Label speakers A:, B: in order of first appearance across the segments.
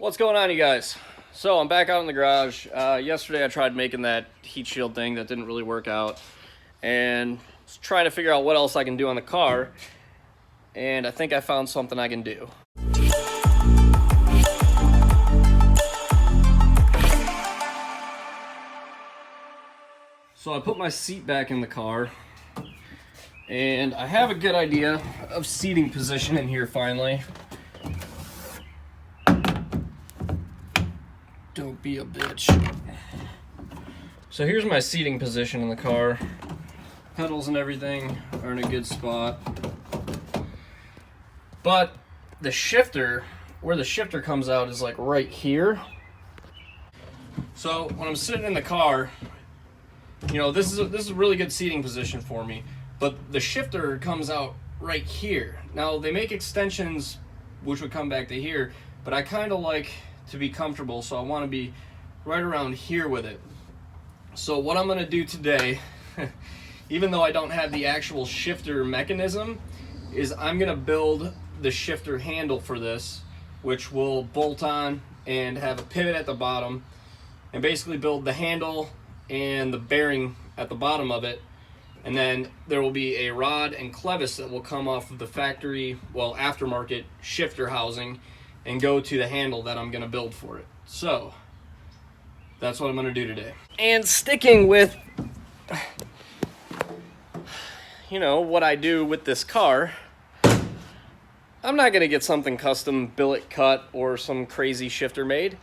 A: What's going on, you guys? So I'm back out in the garage. Yesterday I tried making that heat shield thing that didn't really work out, and was trying to figure out what else I can do on the car, and I think I found something I can do. So I put my seat back in the car, and I have a good idea of seating position in here finally. Don't be a bitch. So here's my seating position in the car. Pedals and everything are in a good spot. But the shifter, where the shifter comes out is like right here. So when I'm sitting in the car, you know, this is a really good seating position for me. But the shifter comes out right here. Now they make extensions which would come back to here, but I kind of like to be comfortable, so I want to be right around here with it. So what I'm going to do today, even though I don't have the actual shifter mechanism, is I'm going to build the shifter handle for this, which will bolt on and have a pivot at the bottom, and basically build the handle and the bearing at the bottom of it. And then there will be a rod and clevis that will come off of the factory, well, aftermarket shifter housing, and go to the handle that I'm going to build for it. So that's what I'm going to do today. And sticking with, you know, what I do with this car, I'm not going to get something custom billet cut or some crazy shifter made.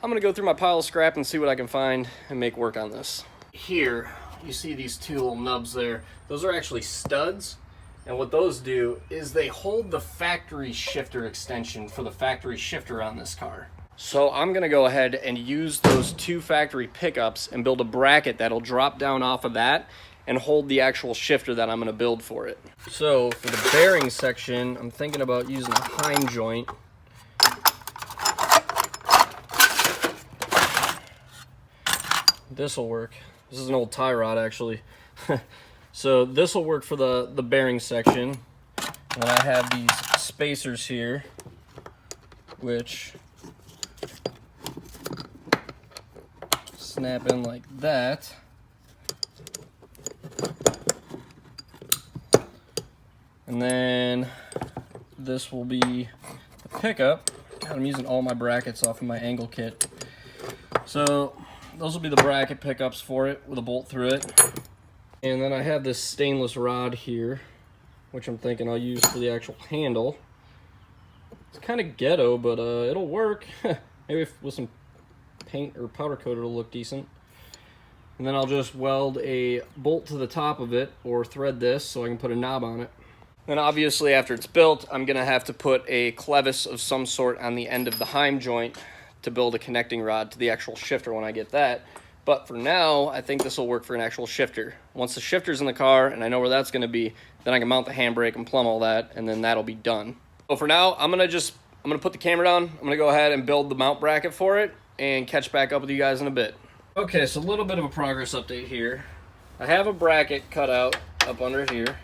A: I'm going to go through my pile of scrap and see what I can find and make work on this. Here, you see these two little nubs there. Those are actually studs. And what those do is they hold the factory shifter extension for the factory shifter on this car. So I'm going to go ahead and use those two factory pickups and build a bracket that'll drop down off of that and hold the actual shifter that I'm going to build for it. So for the bearing section, I'm thinking about using a Heim joint. This will work. This is an old tie rod, actually. So this will work for the bearing section. And I have these spacers here, which snap in like that. And then this will be the pickup. I'm using all my brackets off of my angle kit. So those will be the bracket pickups for it with a bolt through it. And then I have this stainless rod here, which I'm thinking I'll use for the actual handle. It's kind of ghetto, but it'll work. Maybe with some paint or powder coat it'll look decent. And then I'll just weld a bolt to the top of it, or thread this so I can put a knob on it. Then obviously after it's built, I'm going to have to put a clevis of some sort on the end of the Heim joint to build a connecting rod to the actual shifter when I get that. But for now, I think this will work for an actual shifter. Once the shifter's in the car and I know where that's going to be, then I can mount the handbrake and plumb all that, and then that'll be done. So for now, I'm going to put the camera down. I'm going to go ahead and build the mount bracket for it and catch back up with you guys in a bit. Okay, so a little bit of a progress update here. I have a bracket cut out up under here.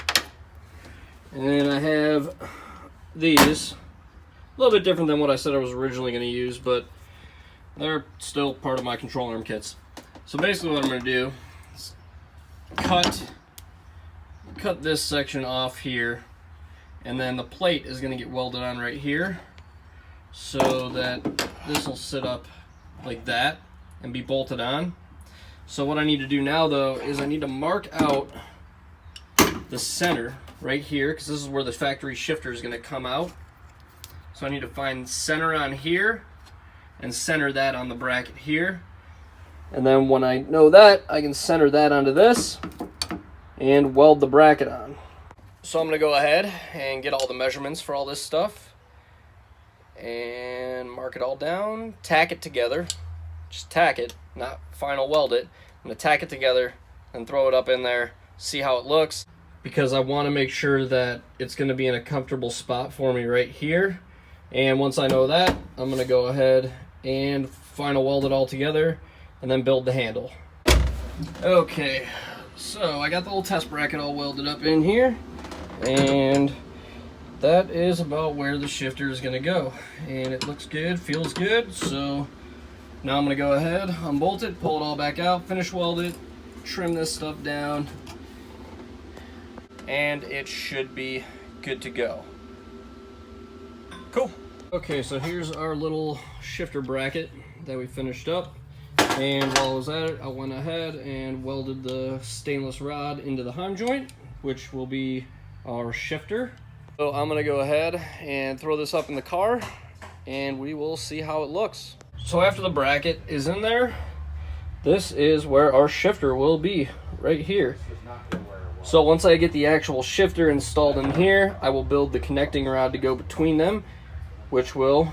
A: And then I have these. A little bit different than what I said I was originally going to use, but they're still part of my control arm kits. So basically what I'm going to do is cut this section off here, and then the plate is going to get welded on right here so that this will sit up like that and be bolted on. So what I need to do now though is I need to mark out the center right here, because this is where the factory shifter is going to come out. So I need to find center on here and center that on the bracket here. And then when I know that, I can center that onto this and weld the bracket on. So I'm going to go ahead and get all the measurements for all this stuff and mark it all down, tack it together. Just tack it, not final weld it. I'm going to tack it together and throw it up in there, see how it looks, because I want to make sure that it's going to be in a comfortable spot for me right here. And once I know that, I'm going to go ahead and final weld it all together and then build the handle. Okay, so I got the little test bracket all welded up in here, and that is about where the shifter is going to go. And it looks good, feels good. So now I'm going to go ahead, unbolt it, pull it all back out, finish weld it, trim this stuff down, and it should be good to go. Cool. Okay, so here's our little shifter bracket that we finished up. And while I was at it, I went ahead and welded the stainless rod into the heim joint, which will be our shifter. So I'm gonna go ahead and throw this up in the car and we will see how it looks. So after the bracket is in there, this is where our shifter will be, right here. So once I get the actual shifter installed in here, I will build the connecting rod to go between them, which will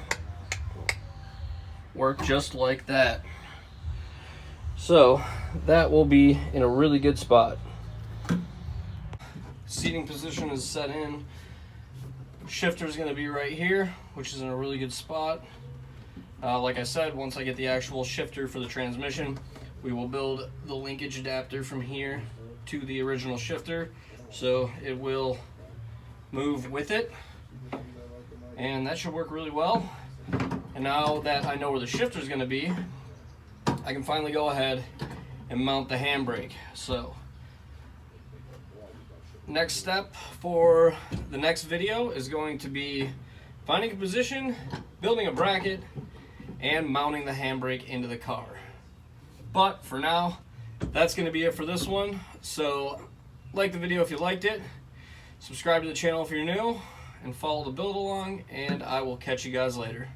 A: work just like that. So that will be in a really good spot. Seating position is set in. Shifter is going to be right here, which is in a really good spot. Like I said, once I get the actual shifter for the transmission, we will build the linkage adapter from here to the original shifter, so it will move with it, and that should work really well. And now that I know where the shifter is going to be, I can finally go ahead and mount the handbrake. So next step for the next video is going to be finding a position, building a bracket, and mounting the handbrake into the car. But for now, that's going to be it for this one. So like the video if you liked it, subscribe to the channel if you're new, and follow the build along, and I will catch you guys later.